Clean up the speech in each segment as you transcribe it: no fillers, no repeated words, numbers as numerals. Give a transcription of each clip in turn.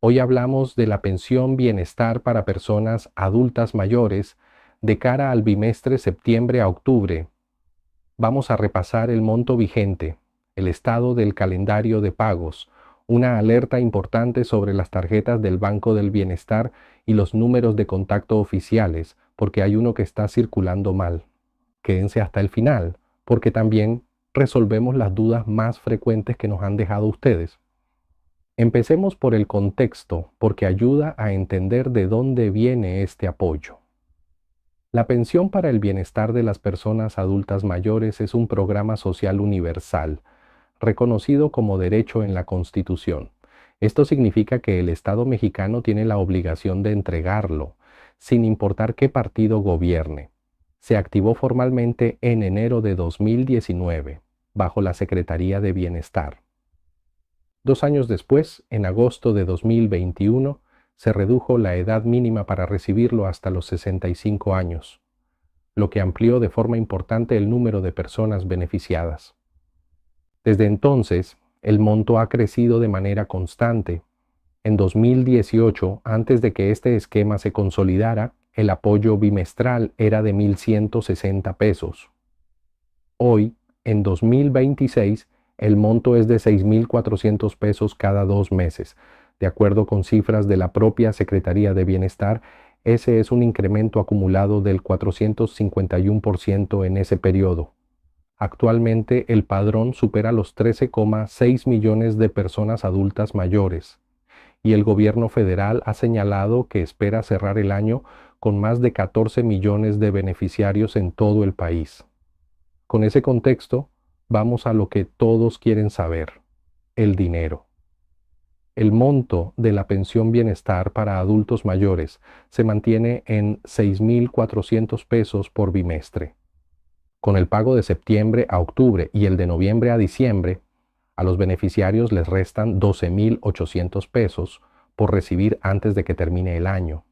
Hoy hablamos de la pensión bienestar para personas adultas mayores de cara al bimestre septiembre a octubre. Vamos a repasar el monto vigente, el estado del calendario de pagos, una alerta importante sobre las tarjetas del Banco del Bienestar y los números de contacto oficiales, porque hay uno que está circulando mal. Quédense hasta el final, porque también resolvemos las dudas más frecuentes que nos han dejado ustedes. Empecemos por el contexto, porque ayuda a entender de dónde viene este apoyo. La pensión para el bienestar de las personas adultas mayores es un programa social universal, reconocido como derecho en la Constitución. Esto significa que el Estado mexicano tiene la obligación de entregarlo, sin importar qué partido gobierne. Se activó formalmente en enero de 2019, bajo la Secretaría de Bienestar. 2 años después, en agosto de 2021, se redujo la edad mínima para recibirlo hasta los 65 años, lo que amplió de forma importante el número de personas beneficiadas. Desde entonces, el monto ha crecido de manera constante. En 2018, antes de que este esquema se consolidara, el apoyo bimestral era de 1,160 pesos. Hoy, en 2026, el monto es de 6,400 pesos cada 2 meses. De acuerdo con cifras de la propia Secretaría de Bienestar, ese es un incremento acumulado del 451% en ese periodo. Actualmente el padrón supera los 13,6 millones de personas adultas mayores, y el gobierno federal ha señalado que espera cerrar el año con más de 14 millones de beneficiarios en todo el país. Con ese contexto, vamos a lo que todos quieren saber: el dinero. El monto de la pensión bienestar para adultos mayores se mantiene en 6,400 pesos por bimestre. Con el pago de septiembre a octubre y el de noviembre a diciembre, a los beneficiarios les restan 12,800 pesos por recibir antes de que termine el año,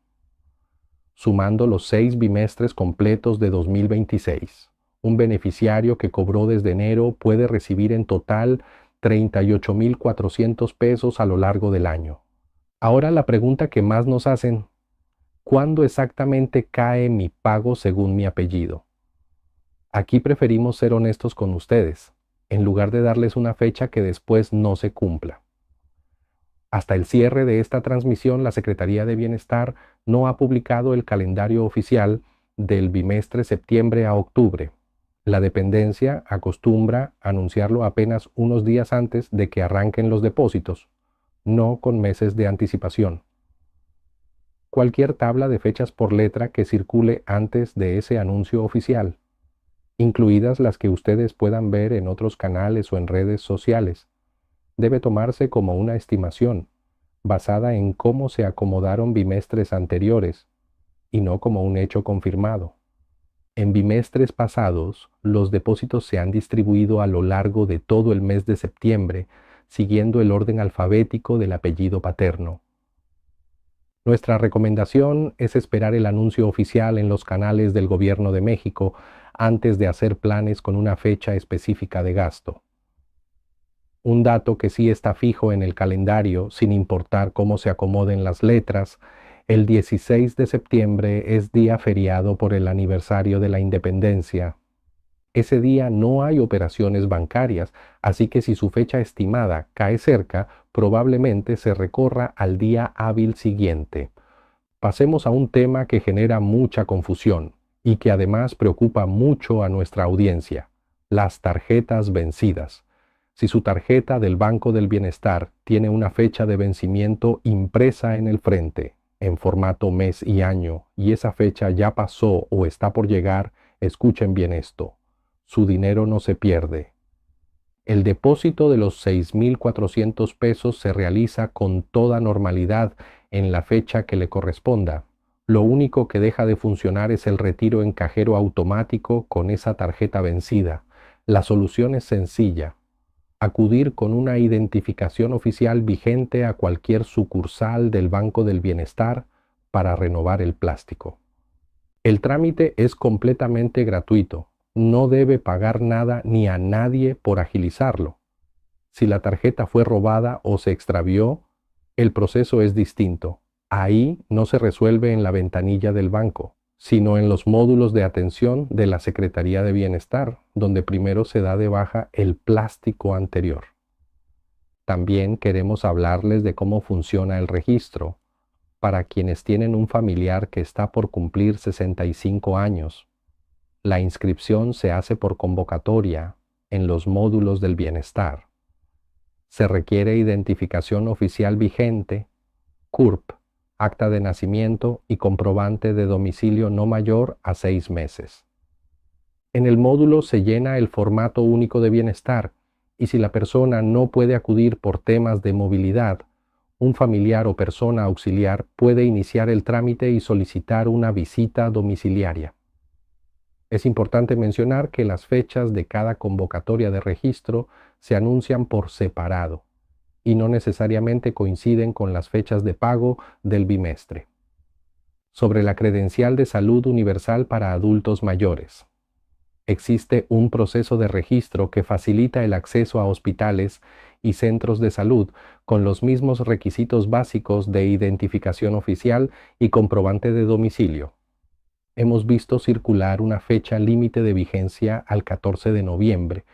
sumando los 6 bimestres completos de 2026. Un beneficiario que cobró desde enero puede recibir en total 38,400 pesos a lo largo del año. Ahora la pregunta que más nos hacen: ¿cuándo exactamente cae mi pago según mi apellido? Aquí preferimos ser honestos con ustedes, en lugar de darles una fecha que después no se cumpla. Hasta el cierre de esta transmisión, la Secretaría de Bienestar no ha publicado el calendario oficial del bimestre septiembre a octubre. La dependencia acostumbra anunciarlo apenas unos días antes de que arranquen los depósitos, no con meses de anticipación. Cualquier tabla de fechas por letra que circule antes de ese anuncio oficial, incluidas las que ustedes puedan ver en otros canales o en redes sociales, debe tomarse como una estimación, basada en cómo se acomodaron bimestres anteriores, y no como un hecho confirmado. En bimestres pasados, los depósitos se han distribuido a lo largo de todo el mes de septiembre, siguiendo el orden alfabético del apellido paterno. Nuestra recomendación es esperar el anuncio oficial en los canales del Gobierno de México antes de hacer planes con una fecha específica de gasto. Un dato que sí está fijo en el calendario, sin importar cómo se acomoden las letras: el 16 de septiembre es día feriado por el aniversario de la independencia. Ese día no hay operaciones bancarias, así que si su fecha estimada cae cerca, probablemente se recorra al día hábil siguiente. Pasemos a un tema que genera mucha confusión y que además preocupa mucho a nuestra audiencia: las tarjetas vencidas. Si su tarjeta del Banco del Bienestar tiene una fecha de vencimiento impresa en el frente, en formato mes y año, y esa fecha ya pasó o está por llegar, escuchen bien esto: su dinero no se pierde. El depósito de los 6,400 pesos se realiza con toda normalidad en la fecha que le corresponda. Lo único que deja de funcionar es el retiro en cajero automático con esa tarjeta vencida. La solución es sencilla: acudir con una identificación oficial vigente a cualquier sucursal del Banco del Bienestar para renovar el plástico. El trámite es completamente gratuito. No debe pagar nada ni a nadie por agilizarlo. Si la tarjeta fue robada o se extravió, El proceso es distinto. Ahí no se resuelve en la ventanilla del banco, sino en los módulos de atención de la Secretaría de Bienestar, donde primero se da de baja el plástico anterior. También queremos hablarles de cómo funciona el registro para quienes tienen un familiar que está por cumplir 65 años. La inscripción se hace por convocatoria en los módulos del bienestar. Se requiere identificación oficial vigente, CURP, acta de nacimiento y comprobante de domicilio no mayor a 6 meses. En el módulo se llena el formato único de bienestar y si la persona no puede acudir por temas de movilidad, un familiar o persona auxiliar puede iniciar el trámite y solicitar una visita domiciliaria. Es importante mencionar que las fechas de cada convocatoria de registro se anuncian por separado y no necesariamente coinciden con las fechas de pago del bimestre. Sobre la credencial de salud universal para adultos mayores. Existe un proceso de registro que facilita el acceso a hospitales y centros de salud con los mismos requisitos básicos de identificación oficial y comprobante de domicilio. Hemos visto circular una fecha límite de vigencia al 14 de noviembre,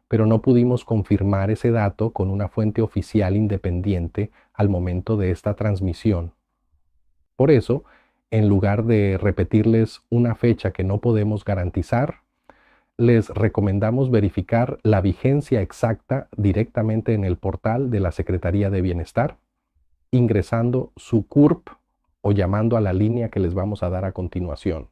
pero no pudimos confirmar ese dato con una fuente oficial independiente al momento de esta transmisión. Por eso, en lugar de repetirles una fecha que no podemos garantizar, les recomendamos verificar la vigencia exacta directamente en el portal de la Secretaría de Bienestar, ingresando su CURP o llamando a la línea que les vamos a dar a continuación.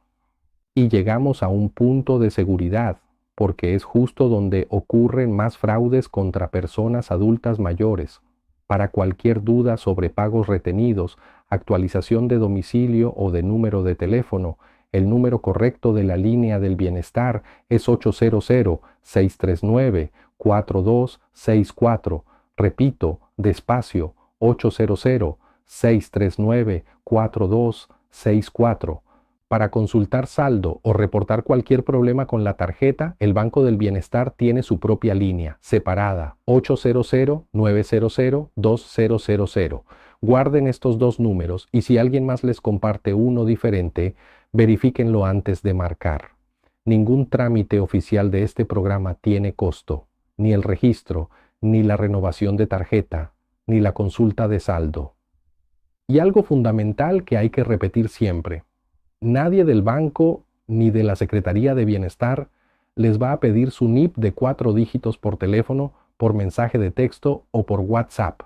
Y llegamos a un punto de seguridad, porque es justo donde ocurren más fraudes contra personas adultas mayores. Para cualquier duda sobre pagos retenidos, actualización de domicilio o de número de teléfono, el número correcto de la línea del bienestar es 800-639-4264. Repito, despacio, 800-639-4264. Para consultar saldo o reportar cualquier problema con la tarjeta, el Banco del Bienestar tiene su propia línea, separada, 800-900-2000. Guarden estos dos números y si alguien más les comparte uno diferente, verifíquenlo antes de marcar. Ningún trámite oficial de este programa tiene costo, ni el registro, ni la renovación de tarjeta, ni la consulta de saldo. Y algo fundamental que hay que repetir siempre. Nadie del banco ni de la Secretaría de Bienestar les va a pedir su NIP de 4 dígitos por teléfono, por mensaje de texto o por WhatsApp.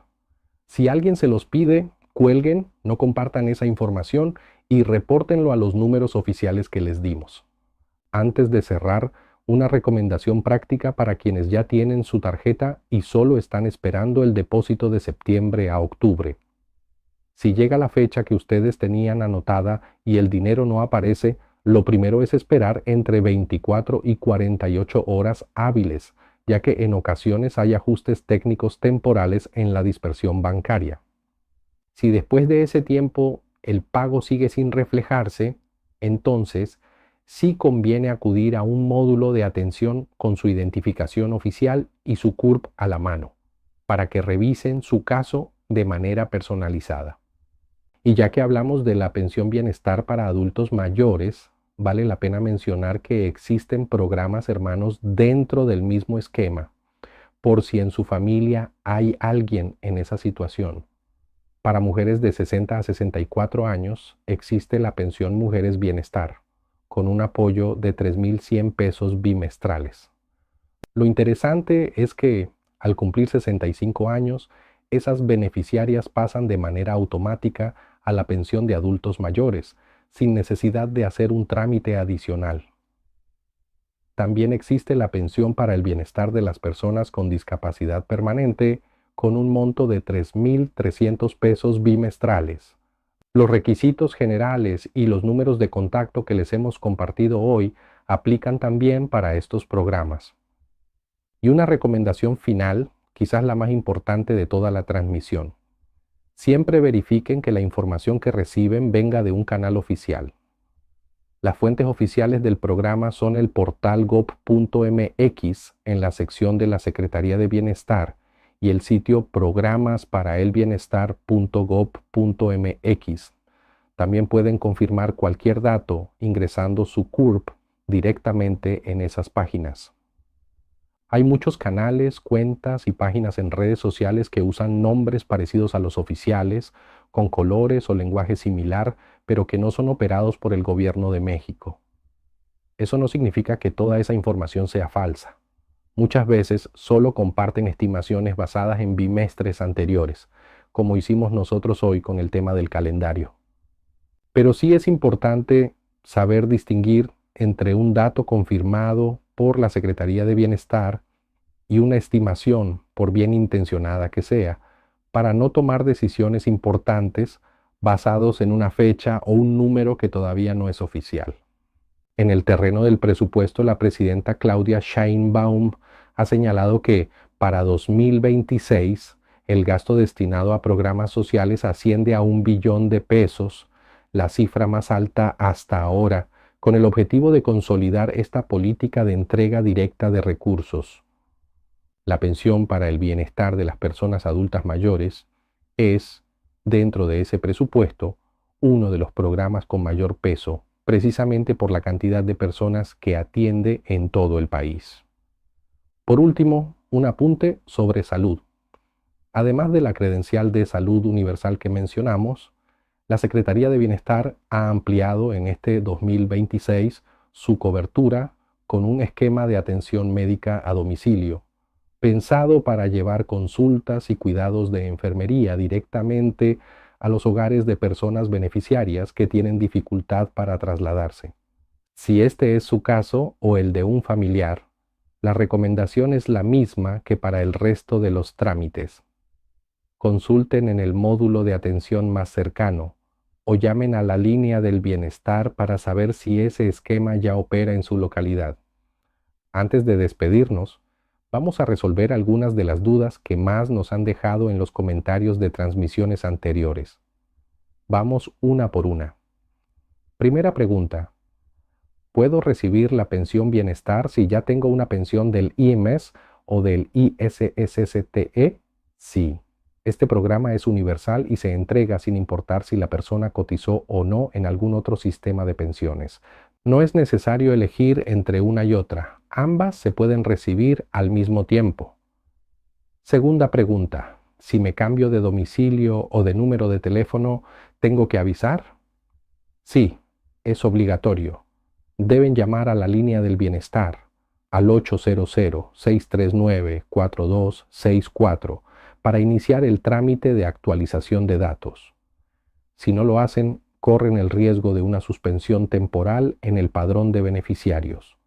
Si alguien se los pide, cuelguen, no compartan esa información y repórtenlo a los números oficiales que les dimos. Antes de cerrar, una recomendación práctica para quienes ya tienen su tarjeta y solo están esperando el depósito de septiembre a octubre. Si llega la fecha que ustedes tenían anotada y el dinero no aparece, lo primero es esperar entre 24 y 48 horas hábiles, ya que en ocasiones hay ajustes técnicos temporales en la dispersión bancaria. Si después de ese tiempo el pago sigue sin reflejarse, entonces sí conviene acudir a un módulo de atención con su identificación oficial y su CURP a la mano, para que revisen su caso de manera personalizada. Y ya que hablamos de la pensión bienestar para adultos mayores, vale la pena mencionar que existen programas hermanos dentro del mismo esquema, por si en su familia hay alguien en esa situación. Para mujeres de 60 a 64 años existe la pensión Mujeres Bienestar, con un apoyo de 3.100 pesos bimestrales. Lo interesante es que, al cumplir 65 años, esas beneficiarias pasan de manera automática a la pensión de adultos mayores, sin necesidad de hacer un trámite adicional. También existe la pensión para el bienestar de las personas con discapacidad permanente, con un monto de 3.300 pesos bimestrales. Los requisitos generales y los números de contacto que les hemos compartido hoy aplican también para estos programas. Y una recomendación final, quizás la más importante de toda la transmisión. Siempre verifiquen que la información que reciben venga de un canal oficial. Las fuentes oficiales del programa son el portal gov.mx en la sección de la Secretaría de Bienestar y el sitio programasparaelbienestar.gov.mx. También pueden confirmar cualquier dato ingresando su CURP directamente en esas páginas. Hay muchos canales, cuentas y páginas en redes sociales que usan nombres parecidos a los oficiales, con colores o lenguaje similar, pero que no son operados por el gobierno de México. Eso no significa que toda esa información sea falsa. Muchas veces solo comparten estimaciones basadas en bimestres anteriores, como hicimos nosotros hoy con el tema del calendario. Pero sí es importante saber distinguir entre un dato confirmado por la Secretaría de Bienestar y una estimación, por bien intencionada que sea, para no tomar decisiones importantes basados en una fecha o un número que todavía no es oficial. En el terreno del presupuesto, la presidenta Claudia Sheinbaum ha señalado que para 2026 el gasto destinado a programas sociales asciende a 1 billón de pesos, la cifra más alta hasta ahora, con el objetivo de consolidar esta política de entrega directa de recursos. La pensión para el bienestar de las personas adultas mayores es, dentro de ese presupuesto, uno de los programas con mayor peso, precisamente por la cantidad de personas que atiende en todo el país. Por último, un apunte sobre salud. Además de la credencial de salud universal que mencionamos, la Secretaría de Bienestar ha ampliado en este 2026 su cobertura con un esquema de atención médica a domicilio, pensado para llevar consultas y cuidados de enfermería directamente a los hogares de personas beneficiarias que tienen dificultad para trasladarse. Si este es su caso o el de un familiar, la recomendación es la misma que para el resto de los trámites. Consulten en el módulo de atención más cercano o llamen a la línea del bienestar para saber si ese esquema ya opera en su localidad. Antes de despedirnos, vamos a resolver algunas de las dudas que más nos han dejado en los comentarios de transmisiones anteriores. Vamos una por una. Primera pregunta. ¿Puedo recibir la pensión bienestar si ya tengo una pensión del IMSS o del ISSSTE? Sí. Este programa es universal y se entrega sin importar si la persona cotizó o no en algún otro sistema de pensiones. No es necesario elegir entre una y otra. Ambas se pueden recibir al mismo tiempo. Segunda pregunta. Si me cambio de domicilio o de número de teléfono, ¿tengo que avisar? Sí, es obligatorio. Deben llamar a la línea del bienestar al 800-639-4264 para iniciar el trámite de actualización de datos. Si no lo hacen, corren el riesgo de una suspensión temporal en el padrón de beneficiarios.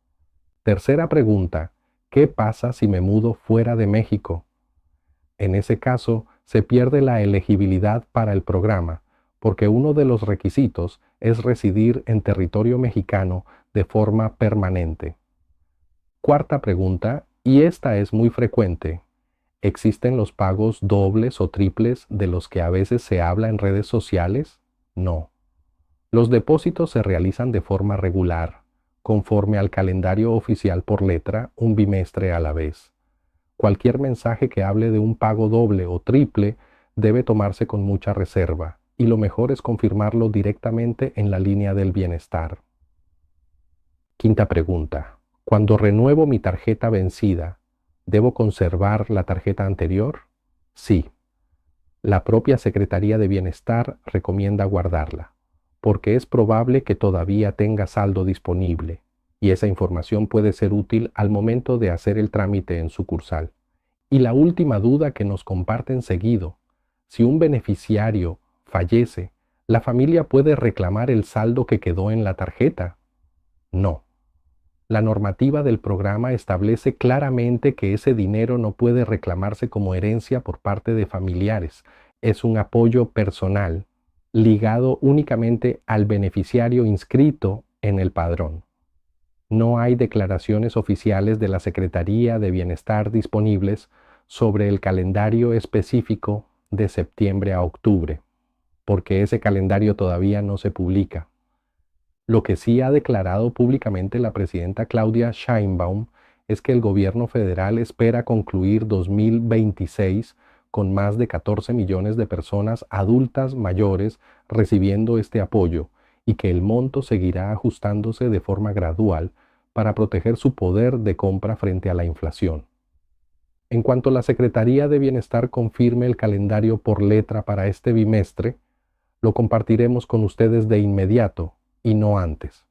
Tercera pregunta. ¿Qué pasa si me mudo fuera de México? En ese caso, se pierde la elegibilidad para el programa, porque uno de los requisitos es residir en territorio mexicano de forma permanente. Cuarta pregunta, y esta es muy frecuente. ¿Existen los pagos dobles o triples de los que a veces se habla en redes sociales? No. Los depósitos se realizan de forma regular, conforme al calendario oficial por letra, un bimestre a la vez. Cualquier mensaje que hable de un pago doble o triple debe tomarse con mucha reserva, y lo mejor es confirmarlo directamente en la línea del bienestar. Quinta pregunta. Cuando renuevo mi tarjeta vencida, ¿debo conservar la tarjeta anterior? Sí. La propia Secretaría de Bienestar recomienda guardarla, porque es probable que todavía tenga saldo disponible, y esa información puede ser útil al momento de hacer el trámite en sucursal. Y la última duda que nos comparten seguido: si un beneficiario fallece, ¿la familia puede reclamar el saldo que quedó en la tarjeta? No. La normativa del programa establece claramente que ese dinero no puede reclamarse como herencia por parte de familiares. Es un apoyo personal, ligado únicamente al beneficiario inscrito en el padrón. No hay declaraciones oficiales de la Secretaría de Bienestar disponibles sobre el calendario específico de septiembre a octubre, porque ese calendario todavía no se publica. Lo que sí ha declarado públicamente la presidenta Claudia Sheinbaum es que el gobierno federal espera concluir 2026 con más de 14 millones de personas adultas mayores recibiendo este apoyo y que el monto seguirá ajustándose de forma gradual para proteger su poder de compra frente a la inflación. En cuanto la Secretaría de Bienestar confirme el calendario por letra para este bimestre, lo compartiremos con ustedes de inmediato y no antes.